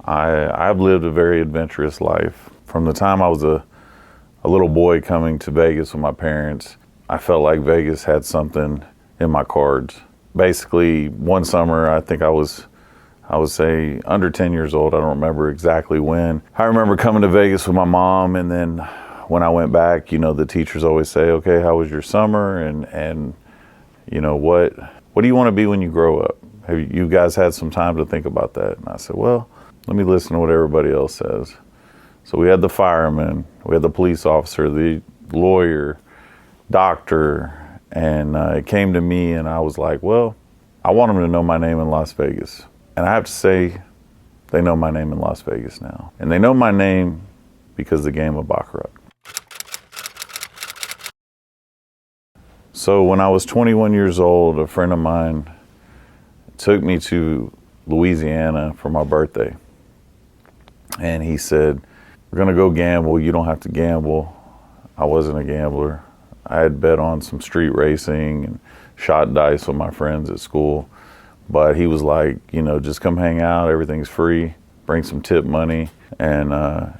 I've lived a very adventurous life. From the time I was a little boy coming to Vegas with my parents, I felt like Vegas had something in my cards. Basically, one summer, I think I would say under 10 years old. I don't remember exactly when. I remember coming to Vegas with my mom, and then when I went back, the teachers always say, okay, how was your summer? And what do you want to be when you grow up? Have you guys had some time to think about that? And I said, well, let me listen to what everybody else says. So we had the fireman, we had the police officer, the lawyer, doctor, and it came to me, and I was like, well, I want them to know my name in Las Vegas. And I have to say, they know my name in Las Vegas now. And they know my name because of the game of Baccarat. So when I was 21 years old, a friend of mine took me to Louisiana for my birthday. And he said, we're gonna go gamble, you don't have to gamble. I wasn't a gambler. I had bet on some street racing and shot dice with my friends at school. But he was like, just come hang out, everything's free, bring some tip money, and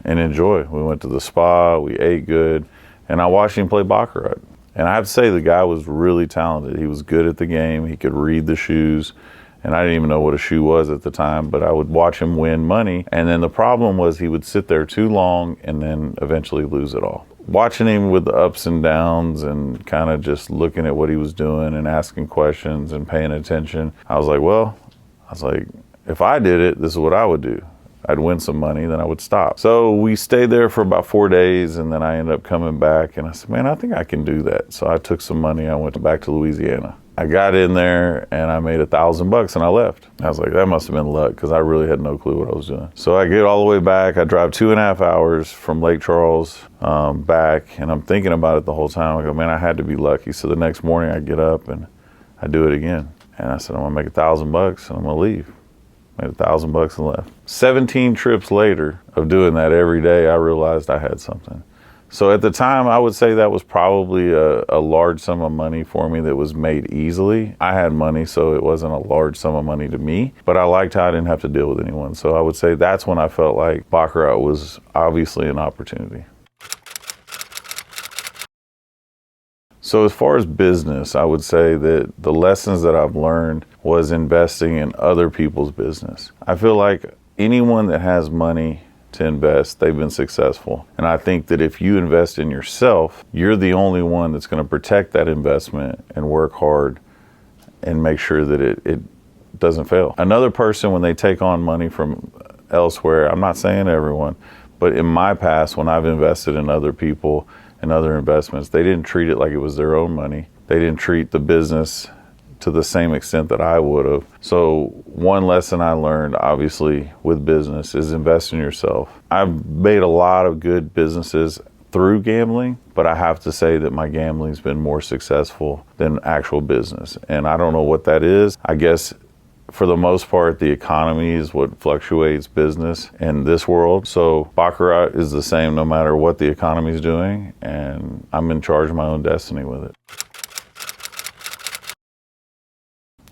enjoy. We went to the spa, we ate good, and I watched him play Baccarat. And I have to say, the guy was really talented. He was good at the game, he could read the shoes, and I didn't even know what a shoe was at the time, but I would watch him win money. And then the problem was he would sit there too long and then eventually lose it all. Watching him with the ups and downs and kind of just looking at what he was doing and asking questions and paying attention, I was like, if I did it, this is what I would do. I'd win some money, then I would stop. So we stayed there for about 4 days, and then I ended up coming back, and I said, man, I think I can do that. So I took some money, I went back to Louisiana. I got in there and I made $1,000 and I left. I was like, that must have been luck, because I really had no clue what I was doing. So I get all the way back. I drive 2.5 hours from Lake Charles back, and I'm thinking about it the whole time. I go, man, I had to be lucky. So the next morning I get up and I do it again. And I said, I'm gonna make $1,000 and I'm gonna leave. Made $1,000 and left. 17 trips later of doing that every day, I realized I had something. So at the time, I would say that was probably a large sum of money for me that was made easily. I had money, so it wasn't a large sum of money to me, but I liked how I didn't have to deal with anyone. So I would say that's when I felt like Baccarat was obviously an opportunity. So as far as business, I would say that the lessons that I've learned was investing in other people's business. I feel like anyone that has money to invest, they've been successful. And I think that if you invest in yourself, you're the only one that's going to protect that investment and work hard and make sure that it doesn't fail. Another person, when they take on money from elsewhere, I'm not saying everyone, but in my past, when I've invested in other people and other investments, they didn't treat it like it was their own money. They didn't treat the business to the same extent that I would have. So one lesson I learned, obviously, with business is invest in yourself. I've made a lot of good businesses through gambling, but I have to say that my gambling's been more successful than actual business. And I don't know what that is. I guess for the most part, the economy is what fluctuates business in this world. So Baccarat is the same no matter what the economy is doing, and I'm in charge of my own destiny with it.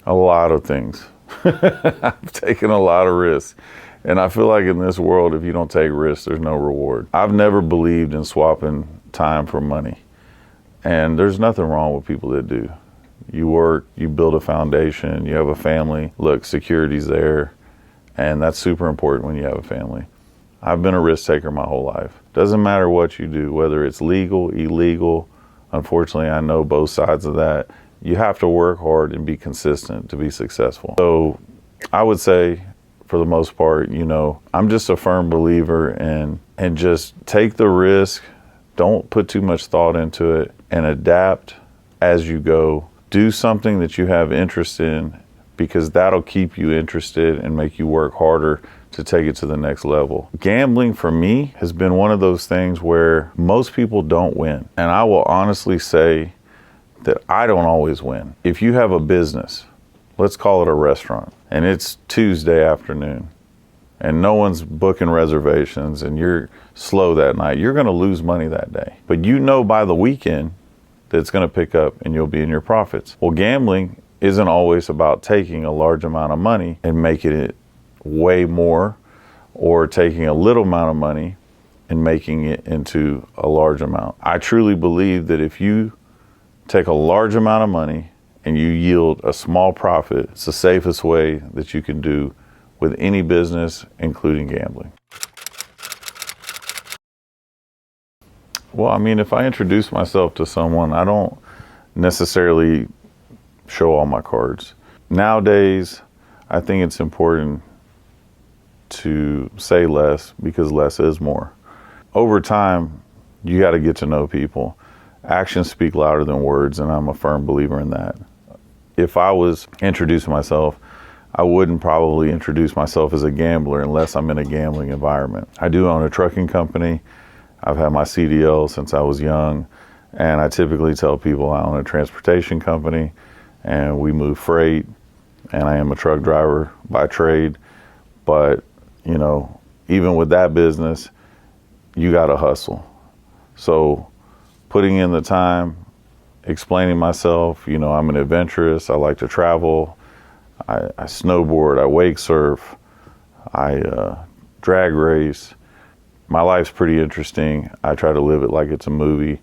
A lot of things. I've taken a lot of risks. And I feel like in this world, if you don't take risks, there's no reward. I've never believed in swapping time for money. And there's nothing wrong with people that do. You work, you build a foundation, you have a family. Look, security's there. And that's super important when you have a family. I've been a risk taker my whole life. Doesn't matter what you do, whether it's legal, illegal. Unfortunately, I know both sides of that. You have to work hard and be consistent to be successful. So I would say, for the most part, I'm just a firm believer and just take the risk. Don't put too much thought into it and adapt as you go. Do something that you have interest in, because that'll keep you interested and make you work harder to take it to the next level. Gambling for me has been one of those things where most people don't win. And I will honestly say that I don't always win. If you have a business, let's call it a restaurant, and it's Tuesday afternoon, and no one's booking reservations, and you're slow that night, you're gonna lose money that day. But by the weekend that it's gonna pick up and you'll be in your profits. Well, gambling isn't always about taking a large amount of money and making it way more or taking a little amount of money and making it into a large amount. I truly believe that if you take a large amount of money and you yield a small profit, it's the safest way that you can do with any business, including gambling. Well, I mean, if I introduce myself to someone, I don't necessarily show all my cards. Nowadays, I think it's important to say less because less is more. Over time, you got to get to know people. Actions speak louder than words, and I'm a firm believer in that. If I was introducing myself, I wouldn't probably introduce myself as a gambler unless I'm in a gambling environment. I do own a trucking company. I've had my CDL since I was young, and I typically tell people I own a transportation company and we move freight, and I am a truck driver by trade. But, you know, even with that business, you got to hustle. So putting in the time, explaining myself, you know, I'm an adventurous, I like to travel, I snowboard, I wake surf, I drag race. My life's pretty interesting. I try to live it like it's a movie.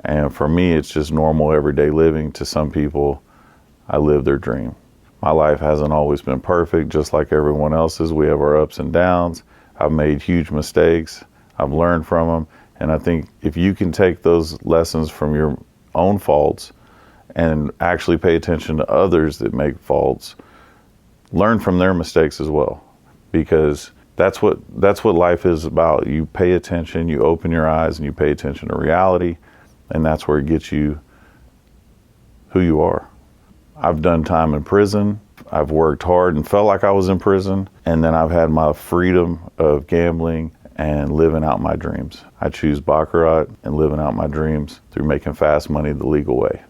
And for me, it's just normal everyday living. To some people, I live their dream. My life hasn't always been perfect, just like everyone else's. We have our ups and downs. I've made huge mistakes. I've learned from them. And I think if you can take those lessons from your own faults and actually pay attention to others that make faults, learn from their mistakes as well, because that's what life is about. You pay attention, you open your eyes, and you pay attention to reality, and that's where it gets you who you are. I've done time in prison. I've worked hard and felt like I was in prison, and then I've had my freedom of gambling and living out my dreams. I choose Baccarat and living out my dreams through making fast money the legal way.